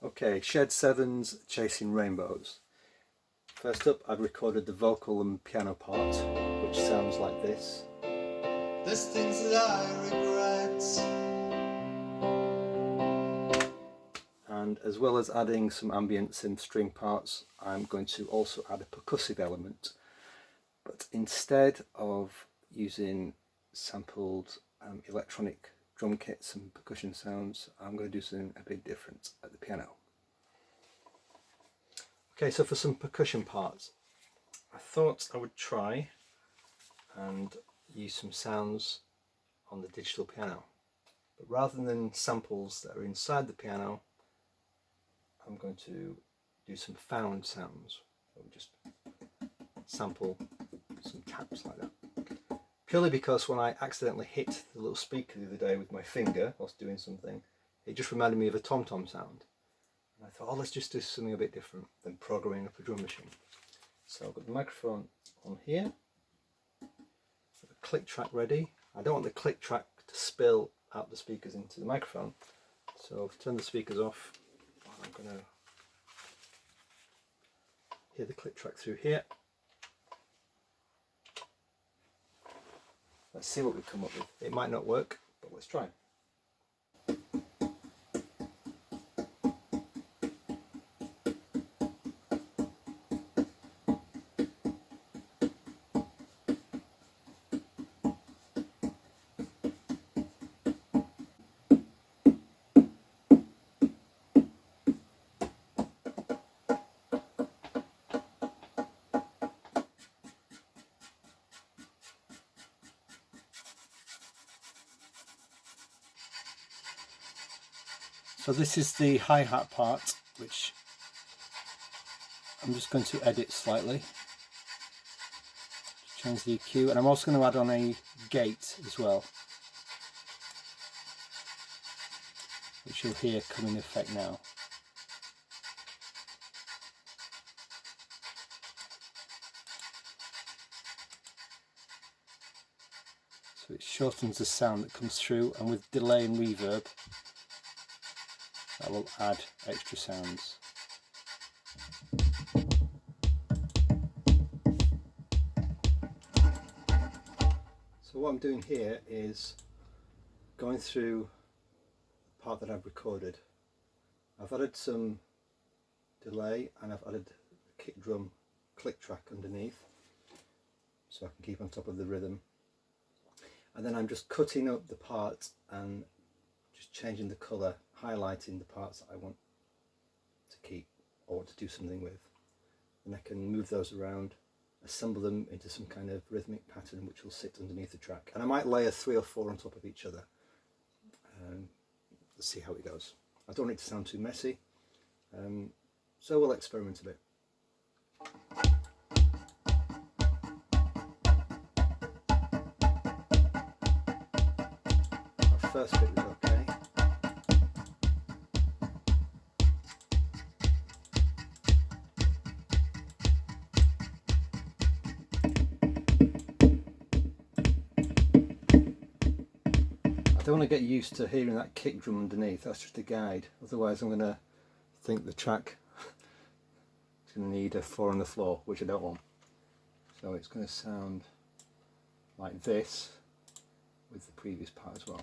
Okay, Shed 7's Chasing Rainbows. First up, I've recorded the vocal and piano part, which sounds like this. There's things that I regret. And as well as adding some ambient synth string parts, I'm going to also add a percussive element. But instead of using sampled electronic drum kits and percussion sounds, I'm going to do something a bit different at the piano. Okay, so for some percussion parts, I thought I would try and use some sounds on the digital piano. But rather than samples that are inside the piano, I'm going to do some found sounds. So just sample some taps like that. Purely because when I accidentally hit the little speaker the other day with my finger whilst doing something, it just reminded me of a tom-tom sound. And I thought, oh, let's just do something a bit different than programming up a drum machine. So I've got the microphone on here, got the click track ready. I don't want the click track to spill out the speakers into the microphone, so I've turned the speakers off. I'm going to hear the click track through here. Let's see what we come up with. It might not work, but let's try. So this is the hi-hat part, which I'm just going to edit slightly. Change the EQ, and I'm also going to add on a gate as well, which you'll hear come in effect now. So it shortens the sound that comes through, and with delay and reverb, that will add extra sounds. So what I'm doing here is going through the part that I've recorded. I've added some delay and I've added a kick drum click track underneath so I can keep on top of the rhythm. And then I'm just cutting up the part and just changing the colour, highlighting the parts that I want to keep or want to do something with. And I can move those around, assemble them into some kind of rhythmic pattern which will sit underneath the track. And I might layer 3 or 4 on top of each other. Let's see how it goes. I don't want it to sound too messy, so we'll experiment a bit. That first bit was okay. I don't want to get used to hearing that kick drum underneath. That's just a guide. Otherwise I'm going to think the track is going to need a 4 on the floor, which I don't want. So it's going to sound like this with the previous part as well.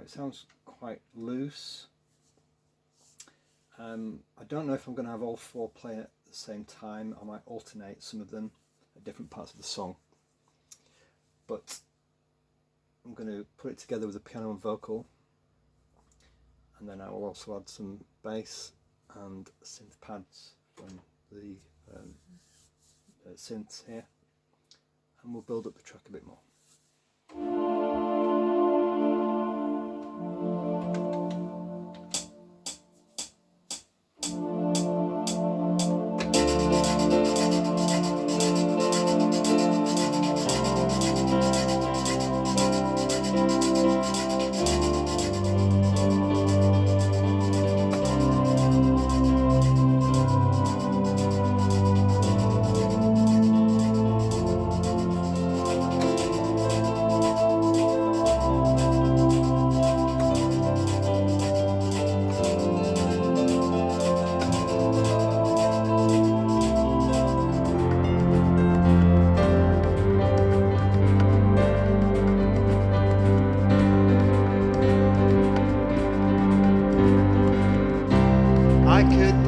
It sounds quite loose. I don't know if I'm going to have all 4 play at the same time. I might alternate some of them at different parts of the song. But I'm going to put it together with a piano and vocal, and then I will also add some bass and synth pads from the synths here, and we'll build up the track a bit more.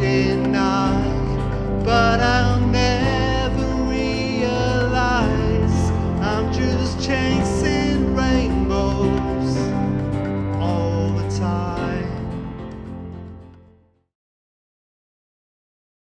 deny, but I'll